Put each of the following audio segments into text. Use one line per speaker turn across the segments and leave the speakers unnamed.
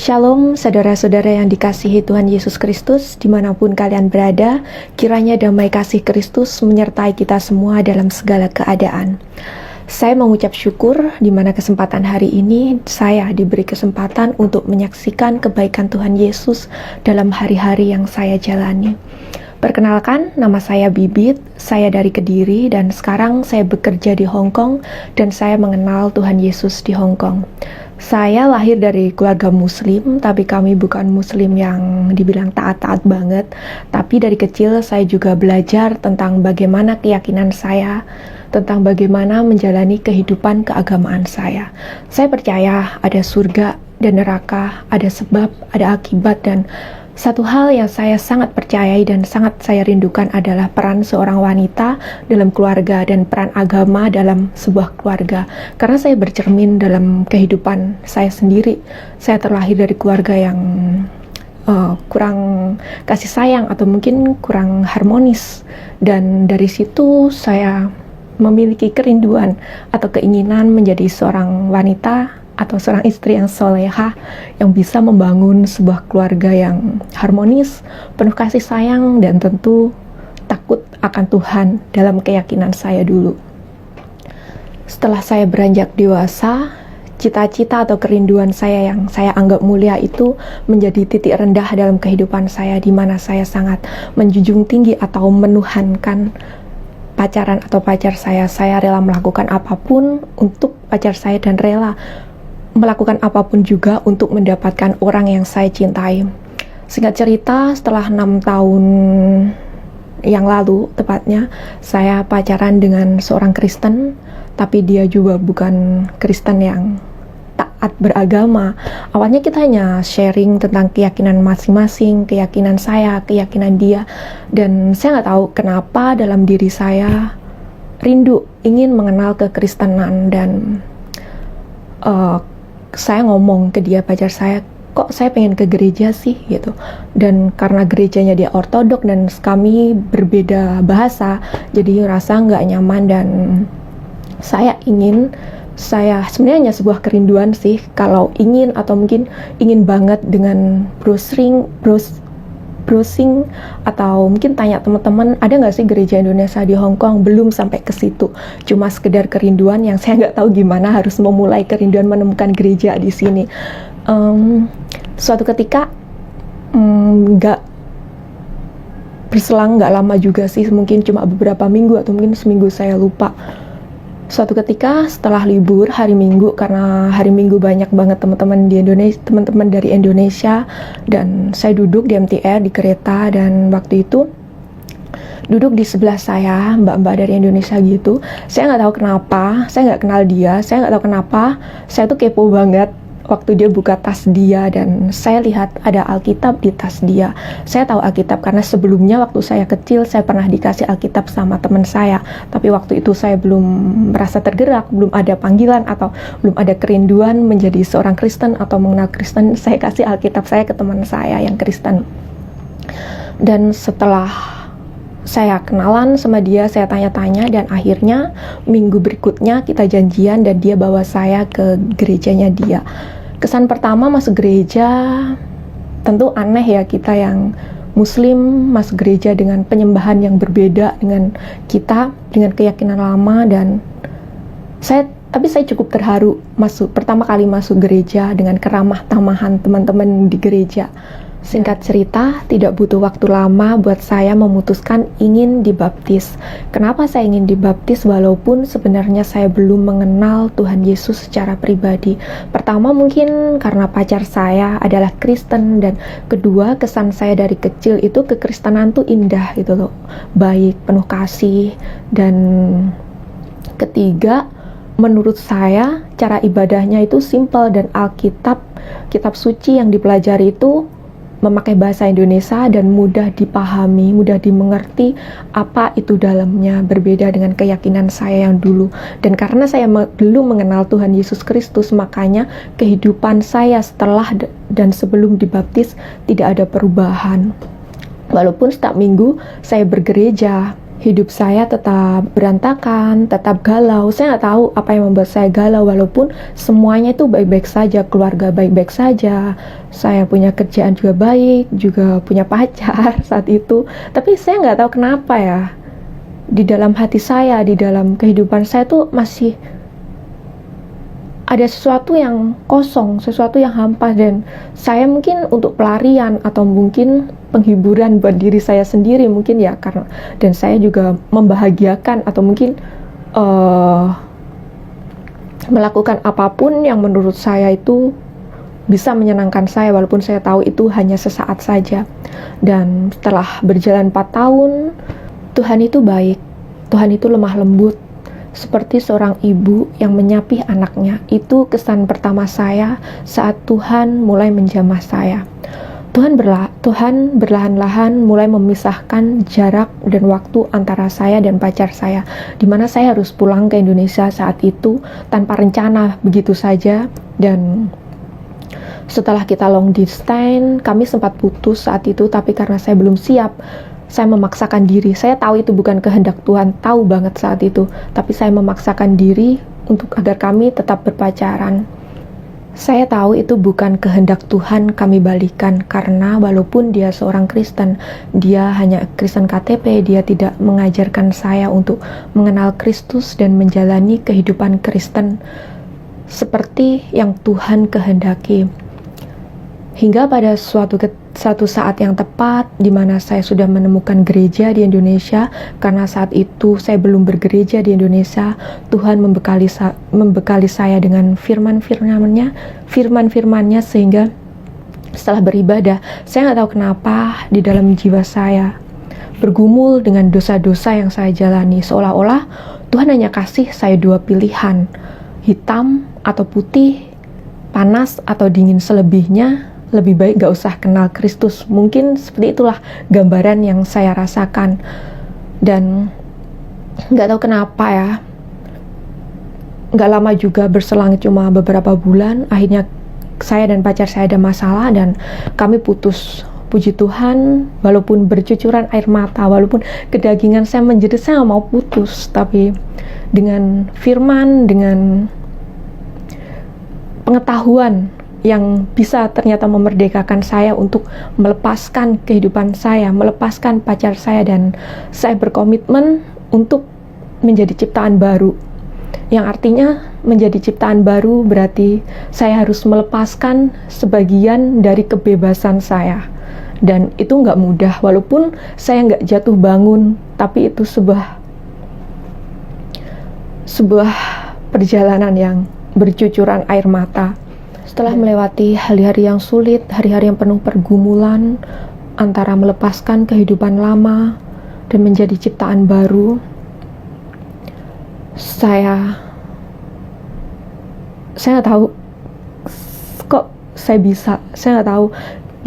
Shalom saudara-saudara yang dikasihi Tuhan Yesus Kristus, dimanapun kalian berada, kiranya damai kasih Kristus menyertai kita semua dalam segala keadaan. Saya mengucap syukur di mana kesempatan hari ini saya diberi kesempatan untuk menyaksikan kebaikan Tuhan Yesus dalam hari-hari yang saya jalani. Perkenalkan, nama saya Bibit, saya dari Kediri dan sekarang saya bekerja di Hong Kong dan saya mengenal Tuhan Yesus di Hong Kong. Saya lahir dari keluarga muslim, tapi kami bukan muslim yang dibilang taat-taat banget. Tapi dari kecil saya juga belajar tentang bagaimana keyakinan saya, tentang bagaimana menjalani kehidupan keagamaan saya. Saya percaya ada surga dan neraka, ada sebab, ada akibat, dan satu hal yang saya sangat percayai dan sangat saya rindukan adalah peran seorang wanita dalam keluarga dan peran agama dalam sebuah keluarga. Karena saya bercermin dalam kehidupan saya sendiri. Saya terlahir dari keluarga yang kurang kasih sayang atau mungkin kurang harmonis. Dan dari situ saya memiliki kerinduan atau keinginan menjadi seorang wanita atau seorang istri yang solehah yang bisa membangun sebuah keluarga yang harmonis, penuh kasih sayang, dan tentu takut akan Tuhan dalam keyakinan saya dulu. Setelah saya beranjak dewasa, cita-cita atau kerinduan saya yang saya anggap mulia itu menjadi titik rendah dalam kehidupan saya, di mana saya sangat menjunjung tinggi atau menuhankan pacaran atau pacar saya. Saya rela melakukan apapun untuk pacar saya dan rela melakukan apapun juga untuk mendapatkan orang yang saya cintai. Singkat cerita, setelah 6 tahun yang lalu tepatnya, saya pacaran dengan seorang Kristen, tapi dia juga bukan Kristen yang taat beragama. Awalnya kita hanya sharing tentang keyakinan masing-masing, keyakinan saya, keyakinan dia, dan saya nggak tahu kenapa dalam diri saya rindu ingin mengenal kekristenan. Dan saya ngomong ke dia, pacar saya, kok saya pengen ke gereja sih gitu. Dan karena gerejanya dia ortodok dan kami berbeda bahasa, jadi rasa nggak nyaman. Dan saya sebenarnya hanya sebuah kerinduan sih, kalau ingin atau mungkin ingin banget dengan browsing atau mungkin tanya teman-teman, ada nggak sih gereja Indonesia di Hong Kong? Belum sampai ke situ, cuma sekedar kerinduan yang saya nggak tahu gimana harus memulai kerinduan menemukan gereja di sini. Suatu ketika nggak berselang nggak lama juga sih, mungkin cuma beberapa minggu atau mungkin seminggu, saya lupa. Suatu ketika setelah libur hari Minggu, karena hari Minggu banyak banget teman-teman dari Indonesia, dan saya duduk di MTR di kereta, dan waktu itu duduk di sebelah saya mbak-mbak dari Indonesia gitu. Saya nggak tahu kenapa, saya nggak kenal dia, saya nggak tahu kenapa saya tuh kepo banget waktu dia buka tas dia, dan saya lihat ada Alkitab di tas dia. Saya tahu Alkitab karena sebelumnya waktu saya kecil saya pernah dikasih Alkitab sama teman saya, tapi waktu itu saya belum merasa tergerak, belum ada panggilan atau belum ada kerinduan menjadi seorang Kristen atau mengenal Kristen. Saya kasih Alkitab saya ke teman saya yang Kristen. Dan setelah saya kenalan sama dia, saya tanya-tanya, dan akhirnya minggu berikutnya kita janjian dan dia bawa saya ke gerejanya dia. Kesan pertama masuk gereja, tentu aneh ya, kita yang muslim masuk gereja dengan penyembahan yang berbeda dengan kita, dengan keyakinan lama. Dan tapi saya cukup terharu pertama kali masuk gereja dengan keramah tamahan teman-teman di gereja. Singkat cerita, tidak butuh waktu lama buat saya memutuskan ingin dibaptis. Kenapa saya ingin dibaptis walaupun sebenarnya saya belum mengenal Tuhan Yesus secara pribadi? Pertama mungkin karena pacar saya adalah Kristen, dan kedua kesan saya dari kecil itu kekristenan tuh indah gitu loh, baik, penuh kasih. Dan ketiga, menurut saya cara ibadahnya itu simple, dan Alkitab, kitab suci yang dipelajari itu memakai bahasa Indonesia dan mudah dipahami, mudah dimengerti apa itu dalamnya, berbeda dengan keyakinan saya yang dulu. Dan karena saya belum mengenal Tuhan Yesus Kristus, makanya kehidupan saya setelah dan sebelum dibaptis tidak ada perubahan. Walaupun setiap minggu saya bergereja, hidup saya tetap berantakan, tetap galau. Saya nggak tahu apa yang membuat saya galau, walaupun semuanya itu baik-baik saja, keluarga baik-baik saja, saya punya kerjaan juga baik, juga punya pacar saat itu. Tapi saya nggak tahu kenapa ya, di dalam hati saya, di dalam kehidupan saya tuh masih ada sesuatu yang kosong, sesuatu yang hampa, dan saya mungkin untuk pelarian atau mungkin penghiburan buat diri saya sendiri mungkin ya, karena dan saya juga membahagiakan atau mungkin melakukan apapun yang menurut saya itu bisa menyenangkan saya, walaupun saya tahu itu hanya sesaat saja. Dan setelah berjalan 4 tahun, Tuhan itu baik, Tuhan itu lemah lembut, seperti seorang ibu yang menyapih anaknya. Itu kesan pertama saya saat Tuhan mulai menjamah saya. Tuhan berlahan-lahan mulai memisahkan jarak dan waktu antara saya dan pacar saya, di mana saya harus pulang ke Indonesia saat itu tanpa rencana begitu saja. Dan setelah kita long distance, kami sempat putus saat itu, tapi karena saya belum siap, saya memaksakan diri. Saya tahu itu bukan kehendak Tuhan, tahu banget saat itu, tapi saya memaksakan diri untuk agar kami tetap berpacaran. Saya tahu itu bukan kehendak Tuhan kami balikan, karena walaupun dia seorang Kristen, dia hanya Kristen KTP, dia tidak mengajarkan saya untuk mengenal Kristus dan menjalani kehidupan Kristen seperti yang Tuhan kehendaki. Hingga pada suatu saat yang tepat di mana saya sudah menemukan gereja di Indonesia, karena saat itu saya belum bergereja di Indonesia, Tuhan membekali saya dengan firman-firmannya, sehingga setelah beribadah, saya nggak tahu kenapa di dalam jiwa saya bergumul dengan dosa-dosa yang saya jalani, seolah-olah Tuhan hanya kasih saya 2 pilihan, hitam atau putih, panas atau dingin. Selebihnya lebih baik gak usah kenal Kristus. Mungkin seperti itulah gambaran yang saya rasakan. Dan gak tahu kenapa ya, gak lama juga, berselang cuma beberapa bulan, akhirnya saya dan pacar saya ada masalah dan kami putus. Puji Tuhan, walaupun bercucuran air mata, walaupun kedagingan saya menjerit, saya gak mau putus. Tapi dengan firman, dengan pengetahuan yang bisa ternyata memerdekakan saya untuk melepaskan kehidupan saya, melepaskan pacar saya, dan saya berkomitmen untuk menjadi ciptaan baru. Yang artinya menjadi ciptaan baru berarti saya harus melepaskan sebagian dari kebebasan saya. Dan itu nggak mudah, walaupun saya nggak jatuh bangun, tapi itu sebuah perjalanan yang bercucuran air mata. Setelah melewati hari-hari yang sulit, hari-hari yang penuh pergumulan antara melepaskan kehidupan lama dan menjadi ciptaan baru, saya nggak tahu kok saya nggak tahu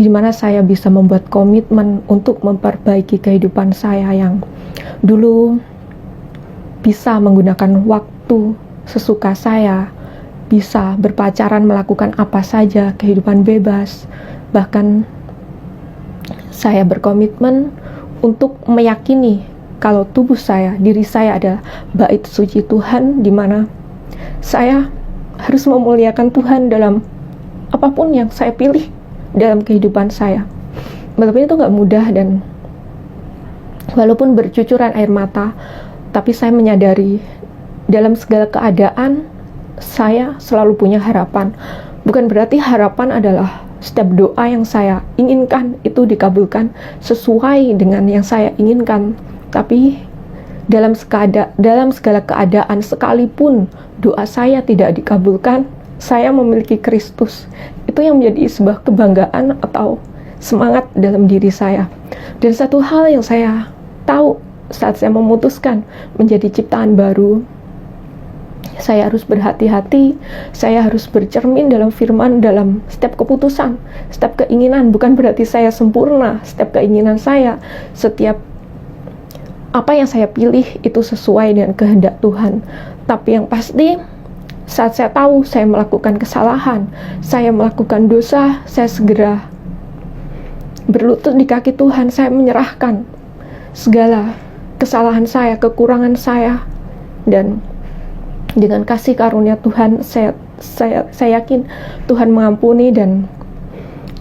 gimana saya bisa membuat komitmen untuk memperbaiki kehidupan saya yang dulu bisa menggunakan waktu sesuka saya, bisa berpacaran, melakukan apa saja, kehidupan bebas. Bahkan saya berkomitmen untuk meyakini kalau tubuh saya, diri saya adalah bait suci Tuhan, di mana saya harus memuliakan Tuhan dalam apapun yang saya pilih dalam kehidupan saya. Walaupun itu gak mudah dan walaupun bercucuran air mata, tapi saya menyadari dalam segala keadaan saya selalu punya harapan. Bukan berarti harapan adalah setiap doa yang saya inginkan itu dikabulkan sesuai dengan yang saya inginkan. Tapi dalam segala keadaan, sekalipun doa saya tidak dikabulkan, saya memiliki Kristus. Itu yang menjadi sebuah kebanggaan atau semangat dalam diri saya. Dan satu hal yang saya tahu saat saya memutuskan menjadi ciptaan baru, saya harus berhati-hati, saya harus bercermin dalam firman, dalam setiap keputusan, setiap keinginan. Bukan berarti saya sempurna, setiap keinginan saya, setiap apa yang saya pilih itu sesuai dengan kehendak Tuhan. Tapi yang pasti, saat saya tahu saya melakukan kesalahan, saya melakukan dosa, saya segera berlutut di kaki Tuhan, saya menyerahkan segala kesalahan saya, kekurangan saya. Dan dengan kasih karunia Tuhan, saya yakin Tuhan mengampuni, dan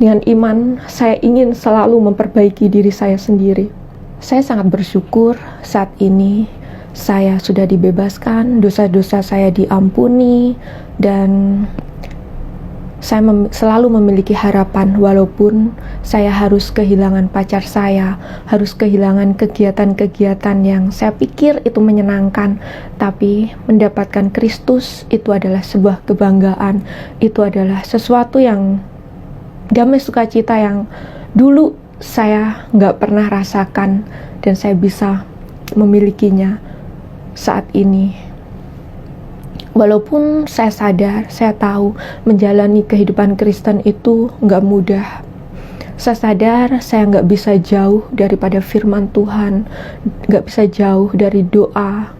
dengan iman saya ingin selalu memperbaiki diri saya sendiri. Saya sangat bersyukur saat ini saya sudah dibebaskan, dosa-dosa saya diampuni, dan saya selalu memiliki harapan walaupun saya harus kehilangan pacar saya, harus kehilangan kegiatan-kegiatan yang saya pikir itu menyenangkan, tapi mendapatkan Kristus itu adalah sebuah kebanggaan, itu adalah sesuatu yang damai sukacita yang dulu saya nggak pernah rasakan, dan saya bisa memilikinya saat ini. Walaupun saya sadar, saya tahu menjalani kehidupan Kristen itu nggak mudah. Saya sadar saya nggak bisa jauh daripada firman Tuhan, nggak bisa jauh dari doa.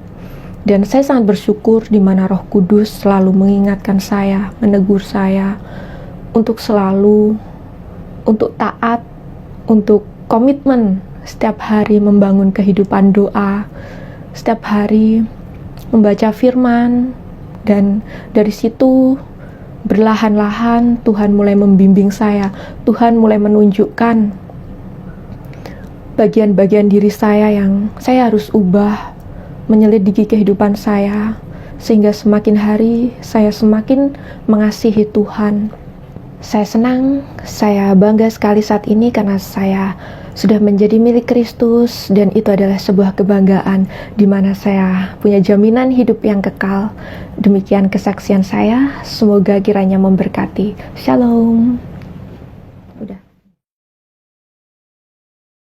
Dan saya sangat bersyukur di mana Roh Kudus selalu mengingatkan saya, menegur saya untuk selalu, untuk taat, untuk komitmen setiap hari membangun kehidupan doa, setiap hari membaca firman. Dan dari situ berlahan-lahan Tuhan mulai membimbing saya, Tuhan mulai menunjukkan bagian-bagian diri saya yang saya harus ubah, menyelidiki kehidupan saya, sehingga semakin hari saya semakin mengasihi Tuhan. Saya senang, saya bangga sekali saat ini karena saya sudah menjadi milik Kristus, dan itu adalah sebuah kebanggaan di mana saya punya jaminan hidup yang kekal. Demikian kesaksian saya, semoga kiranya memberkati. Shalom.